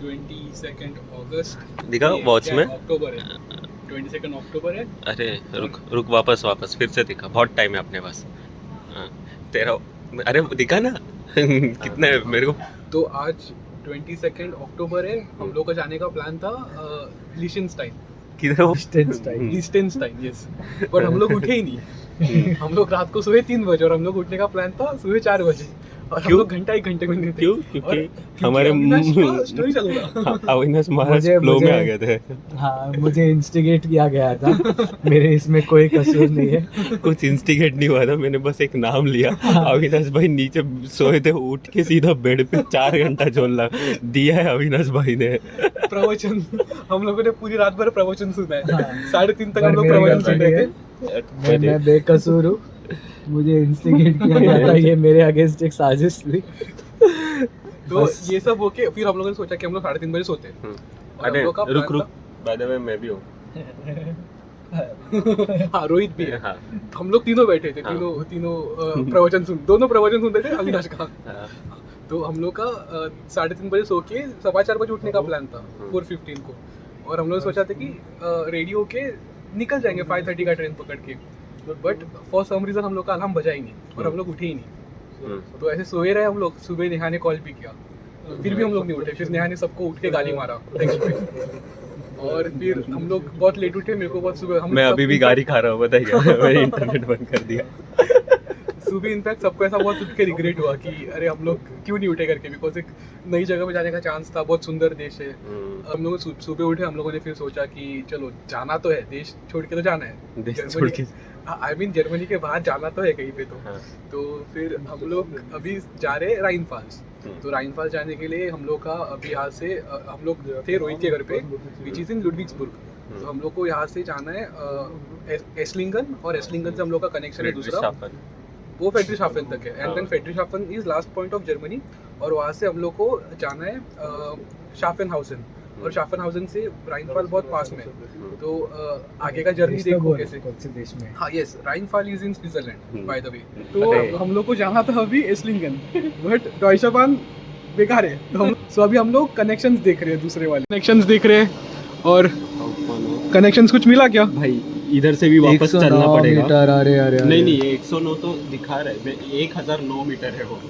22 अगस्त दिखा वॉच में? अक्टूबर है, 22 अक्टूबर है। अरे रुक वापस फिर से दिखा, बहुत टाइम है अपने पास। हाँ, तेरा अरे दिखा ना कितना है मेरे को। तो आज 22 अक्टूबर है, हम लोग का जाने का प्लान था लिechtenstein। किधर हो? लिechtenstein यस, बट हम लोग उठे ही नहीं। हम लोग रात को सोए 3 बजे और हम लोग उठने का प्लान था सुबह 4 बजे, और हम लोग घंटा 1 घंटे में नहीं थे। क्यों? क्योंकि हमारे स्टोरी चल रहा। अविनाश महाराज फ्लो में आ गए थे। हाँ, मुझे इंस्टिगेट किया गया था। मेरे इसमें कोई कसूर नहीं है। कुछ इंस्टिगेट नहीं हुआ था, मैंने बस एक नाम लिया। अविनाश भाई नीचे सोए थे, उठ के सीधा बेड पे 4 घंटा झोलना दिया है अविनाश भाई ने। प्रवचन हम लोगों ने पूरी रात भर प्रवचन सुना है। हाँ। 3:30 तक पर हम लोग मेरी प्रवचन सुन गलती रहे है। थे। मैं बेकसूर हूँ, मुझे इंस्टिगेट किया गया था। ये मेरे अगेंस्ट एक साजिश थी। तो ये सब होके फिर हम लोगों ने सोचा कि हम लोग 3:30 बजे सोते हैं। और हम अरे लोग का रुक plan बाय द वे मैं भी हूँ। था- हाँ, रोहित भी है। हाँ, हम लोग तीनों बैठे थे, हाँ। तीनों दोनों प्रवचन सुनते थे अविनाश का। हाँ। तो हम लोग का 3:30 बजे सो के 4:15 बजे उठने का प्लान था 4:15 को। और हम लोग सोचा था कि रेडी होके निकल जाएंगे 5:30 का ट्रेन पकड़ के, बट फॉर सम रीजन हम लोग का अलार्म बजा ही नहीं और हम लोग उठे ही नहीं। तो ऐसे सोए रहे हम लोग। सुबह नेहा ने कॉल भी किया, फिर भी हम लोग नहीं उठे। फिर नेहा ने सबको उठ के गाली मारा टेक्स्ट पे। और फिर हम लोग बहुत लेट उठे। मेरे को बहुत सुबह मैं अभी भी गाड़ी खा रहा हूँ, बताइए मैंने इंटरनेट बंद कर दिया। सुबह इनफैक्ट सबको ऐसा बहुत उठ के रिग्रेट हुआ कि अरे हम लोग क्यों नहीं उठे करके, बिकॉज एक नई जगह में जाने का चांस था, बहुत सुंदर देश है। हम लोग सुबह उठे, हम लोगों ने फिर सोचा कि चलो जाना तो है, देश छोड़ के तो जाना है। देश छोड़ के आई मीन जर्मनी के बाहर जाना तो है कहीं पे तो। हाँ। तो फिर हम लोग अभी जा रहे हैं राइन फॉल्स। तो राइन फॉल्स जाने के लिए हम लोग का अभी यहाँ से हम लोग थे रोहित के घर पे, विच इज इन लुडविग्सबुर्ग। तो हम लोग को यहाँ से जाना है एस्लिंगन, और एस्लिंगन से हम लोग का कनेक्शन है दूसरा, वो फ्रेडरिशहाफेन तक है। And then Friedrichshafen is last point of Germany, और वहाँ से हम लोग को जाना है शाफेनहाउसेन, और शाफेनहाउसेन से राइनफॉल बहुत पास में है। तो आगे का जर्नी देखो कैसे। कौन से देश में? हाँ yes, Rhine Falls is in Switzerland by the way. तो हम लोग को जाना था अभी एस्लिंगन, बट डॉइचे बाहन बेकार है। तो अभी हम लोग कनेक्शंस देख रहे हैं, दूसरे वाले कनेक्शंस देख रहे हैं। और कनेक्शंस कुछ मिला क्या भाई? इधर से भी वापस चलना पड़ेगा। मीटर, अरे नहीं ये 109 तो दिखा रहा है, 1009 मीटर है वो।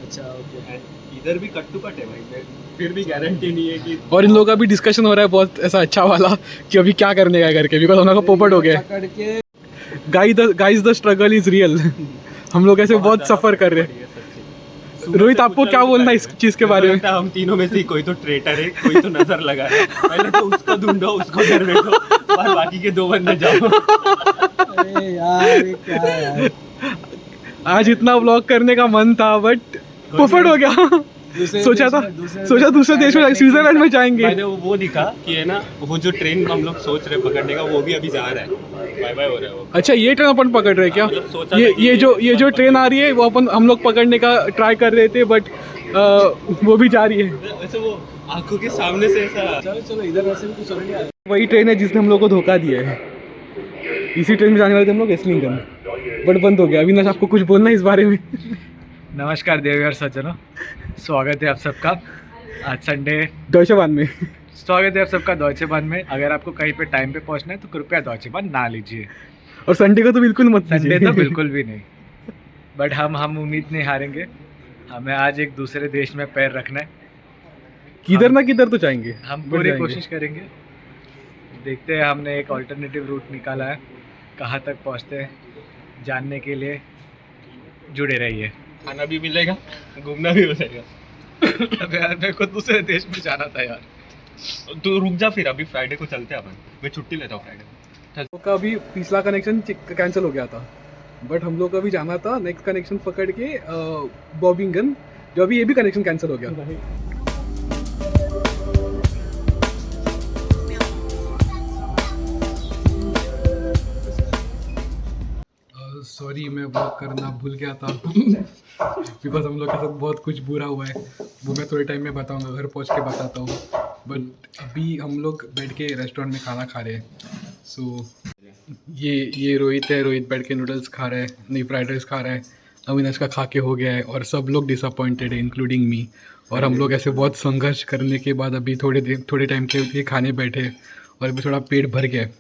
अच्छा, ओके। इधर भी कट टू कट है भाई, फिर भी गारंटी नहीं है कि। और इन लोगों का भी डिस्कशन हो रहा है बहुत ऐसा अच्छा वाला कि अभी क्या करने का करके, बिकॉज हम लोग का पोपट हो गया। पकड़ के guys the struggle is real. हम लोग ऐसे बहुत सफर कर रहे हैं। रोहित आपको क्या बोलना है इस चीज के बारे में? हम तीनों में से कोई तो ट्रेटर है, कोई तो नजर लगा है। पहले तो उसको ढूंढो, उसको घर बैठो, और बाकी के 2 बंदे जाओ। अरे यार, ये क्या है यार? आज इतना व्लॉग करने का मन था, बट पोपट हो गया। सोचा दूसरे देश में स्विट्जरलैंड में जाएंगे। मैंने वो दिखा कि है ना, वो जो ट्रेन हम लोग सोच रहे पकड़ने का, वो भी अभी जा रहा है, बाय बाय हो रहा है वो। अच्छा, ये ट्रेन अपन पकड़ रहे हैं क्या? मतलब सोचा ये था कि ये जो ट्रेन आ रही है वो हम लोग पकड़ने का ट्राई कर रहे थे, बट वो भी जा रही है। वैसे वो आंखों के सामने से ऐसा। चलो इधर वैसे भी कुछ हो नहीं। वही ट्रेन है जिसने हम लोग को धोखा दिया है। इसी ट्रेन में जाने वाले थे हम लोग एस्लिंगन, बट बंद हो गया। अविनाश, आपको कुछ बोलना है इस बारे में? नमस्कार देवयार सज्जनों, स्वागत है आप सबका आज संडे डॉइचे बाहन में। स्वागत है आप सबका डॉइचे बाहन में। अगर आपको कहीं पे टाइम पे पहुंचना है तो कृपया डॉइचे बाहन ना लीजिए, और संडे को तो बिल्कुल मत संडे लीजिए। तो बिल्कुल भी नहीं। बट हम उम्मीद नहीं हारेंगे। हमें आज एक दूसरे देश में पैर रखना है। किधर ना किधर तो जाएंगे, हम but पूरी जाएंगे। कोशिश करेंगे। देखते हैं, हमने एक ऑल्टरनेटिव रूट निकाला है, कहाँ तक पहुंचते हैं जानने के लिए जुड़े रहिए। खाना भी मिलेगा, घूमना भी हो जाएगा। अबे यार, मेरे को दूसरे देश में जाना था यार। तू रुक जा, फिर अभी फ्राइडे को चलते हैं अपन। मैं छुट्टी लेता हूँ फ्राइडे। हम लोग का अभी पिछला कनेक्शन कैंसिल हो गया था, बट हम लोग को अभी जाना था नेक्स्ट कनेक्शन पकड़ के बॉबिंगन, जो अभी ये भी कनेक्शन कैंसिल हो गया। सॉरी, मैं ब्लॉग करना भूल गया था बिकॉज हम लोग के साथ बहुत कुछ बुरा हुआ है। वो मैं थोड़े टाइम में बताऊंगा, घर पहुंच के बताता हूँ। बट अभी हम लोग बैठ के रेस्टोरेंट में खाना खा रहे हैं। सो ये रोहित है, रोहित बैठ के नूडल्स खा रहा है, नहीं फ्राइड राइस खा रहा है। अविनाश का खा के हो गया है और सब लोग डिसअपॉइंटेड है इंक्लूडिंग मी। और हम लोग ऐसे बहुत संघर्ष करने के बाद अभी थोड़े टाइम के लिए खाने बैठे और अभी थोड़ा पेट भर गया है।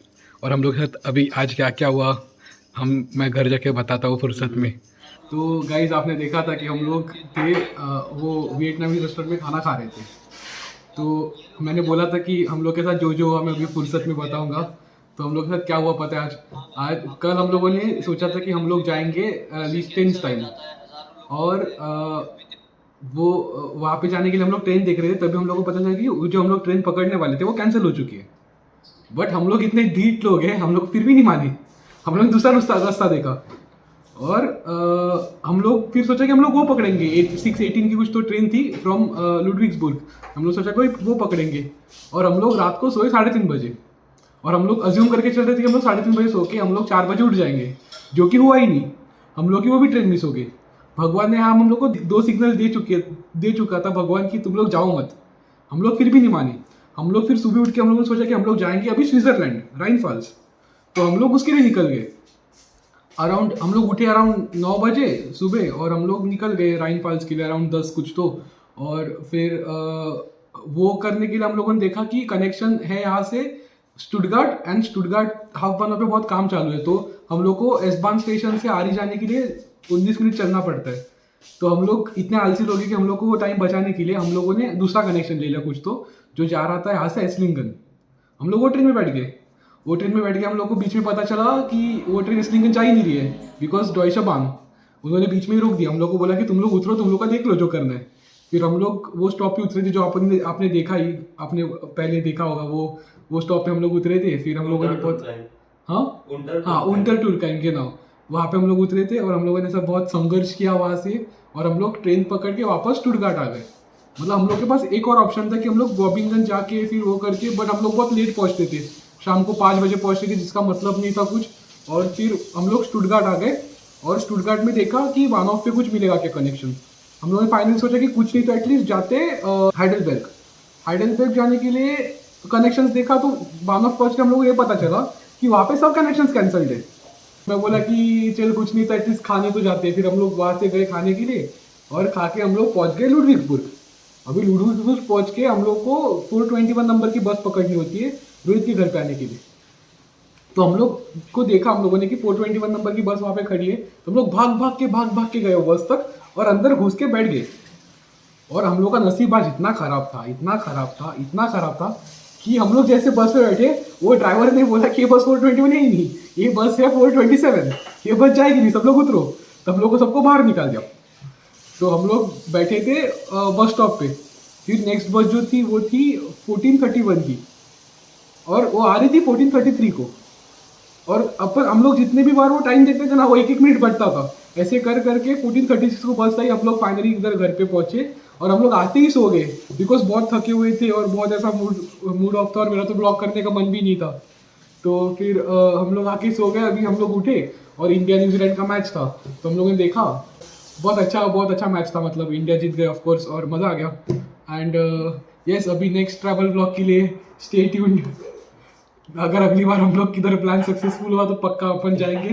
और हम लोग के साथ अभी आज क्या क्या हुआ मैं घर जाके बताता हूँ फुर्सत में। तो गाइज आपने देखा था कि हम लोग थे वो वियतनामी रेस्टोरेंट में खाना खा रहे थे। तो मैंने बोला था कि हम लोग के साथ जो जो हुआ मैं अभी फुर्सत में बताऊंगा। तो हम लोग के साथ क्या हुआ पता है आज कल हम लोगों ने सोचा था कि हम लोग जाएंगे लिechtenstein और वो वहाँ पे जाने के लिए हम लोग ट्रेन देख रहे थे। तभी हम लोग को पता चला कि जो हम लोग ट्रेन पकड़ने वाले थे वो कैंसिल हो चुकी है। बट हम लोग इतने ढीठ लोग हैं, हम लोग फिर भी नहीं माने, हम लोग दूसरा रास्ता देखा और हम लोग फिर सोचा कि हम लोग वो पकड़ेंगे 6:18 की कुछ तो ट्रेन थी फ्रॉम लुडविग्सबुर्ग। हम लोग सोचा कोई वो पकड़ेंगे और हम लोग रात को सोए 3:30 बजे और हम लोग अज्यूम करके चल रहे थे कि हम लोग 3:30 बजे सो के हम लोग 4 बजे उठ जाएंगे, जो कि हुआ ही नहीं। हम लोग की वो भी ट्रेन मिस हो गई। भगवान ने हम लोग को 2 सिग्नल दे चुका था भगवान की तुम लोग जाओ मत। हम लोग फिर भी नहीं माने। हम लोग फिर सुबह उठ के हम लोगों ने सोचा कि हम लोग जाएंगे अभी स्विट्जरलैंड राइन फॉल्स। तो हम लोग उसके लिए निकल गए। हम लोग उठे अराउंड 9 बजे सुबह और हम लोग निकल गए राइन फॉल्स के लिए अराउंड 10 कुछ तो। और फिर वो करने के लिए हम लोगों ने देखा कि कनेक्शन है यहाँ से स्टुटगार्ट एंड स्टुटगार्ट हाफबानर पे बहुत काम चालू है। तो हम लोग को एसबान स्टेशन से आरी जाने के लिए 19 मिनट चलना पड़ता है। तो हम लोग इतने आलसी लोग हैं कि हम लोग को वो टाइम बचाने के लिए हम लोगों ने दूसरा कनेक्शन ले लिया कुछ तो जो जा रहा था यहाँ से एस्लिंगन। हम लोग वो ट्रेन में बैठ गए। वो ट्रेन में बैठ के हम लोग को बीच में पता चला कि वो ट्रेन एस्लिंगन जा ही नहीं रही है बिकॉज डॉइचे बान उन्होंने बीच में ही रोक दिया। हम लोग को बोला कि तुम लोग उतरो, तुम लोग का देख लो जो करना है। फिर हम लोग वो स्टॉप पे उतरे थे जो आपने देखा ही, आपने पहले देखा होगा वो स्टॉप पे हम लोग उतरे थे। फिर हम लोगों ने बहुत उंटर टूर का इनके नाम वहाँ पे हम लोग उतरे थे और हम लोगों ने सब बहुत संघर्ष किया वहाँ से और हम लोग ट्रेन पकड़ के वापस स्टुटगार्ट आ गए। मतलब हम लोग के पास एक और ऑप्शन था कि हम लोग बॉबिंगन जाके फिर वो करके, बट हम लोग बहुत लेट पहुँचते थे, शाम को 5 बजे पहुँचते थे जिसका मतलब नहीं था कुछ। और फिर हम लोग स्टुटगार्ट आ गए और स्टुटगार्ट में देखा कि वानऑफ पे कुछ मिलेगा क्या कनेक्शन। हम लोगों ने फाइनली सोचा कि कुछ नहीं तो एटलीस्ट जाते हाइडेलबर्ग जाने के लिए कनेक्शंस देखा। तो वानऑफ पहुँच के हम लोग को ये पता चला कि वहाँ पे सब कनेक्शंस कैंसल्ड है। मैं बोला कि चल कुछ नहीं तो एटलीस्ट खाने तो जाते हैं। फिर हम लोग वहाँ से गए खाने के लिए और खा के हम लोग पहुँच गए लुडविग्सबुर्ग। अभी लुडविग्सबुर्ग पहुँच के हम लोग को 421 नंबर की बस पकड़नी होती है रोहित के घर पे आने के लिए। तो हम लोग को देखा हम लोगों ने कि 421 नंबर की बस वहाँ पे खड़ी है। तो हम लोग भाग के गए बस तक और अंदर घुस के बैठ गए। और हम लोग का नसीब आज इतना खराब था कि हम लोग जैसे बस में बैठे वो ड्राइवर ने बोला कि ये बस 421 है ही नहीं, ये बस है 427, ये बस जाएगी नहीं, सब लोग उतरो। तब लोगों सबको बाहर निकाल दिया। तो हम लोग बैठे थे बस स्टॉप पे। फिर नेक्स्ट बस जो थी वो थी 1431 की और वो आ रही थी 1433 को। और अपन हम लोग जितने भी बार वो टाइम देखते थे ना वो 1-1 मिनट बढ़ता था। ऐसे कर करके 1436 को बस आई। हम लोग फाइनली इधर घर पे पहुंचे और हम लोग आते ही सो गए बिकॉज बहुत थके हुए थे और बहुत ऐसा मूड ऑफ था और मेरा तो ब्लॉग करने का मन भी नहीं था। तो फिर हम लोग आके सो गए। अभी हम लोग उठे और इंडिया न्यूजीलैंड का मैच था तो हम लोगों ने देखा। बहुत अच्छा मैच था, मतलब इंडिया जीत गए ऑफकोर्स और मज़ा आ गया। एंड यस अभी नेक्स्ट ट्रैवल ब्लॉग के लिए स्टे ट्यून्ड। अगर अगली बार हम लोग किधर प्लान सक्सेसफुल हुआ तो पक्का अपन जाएंगे।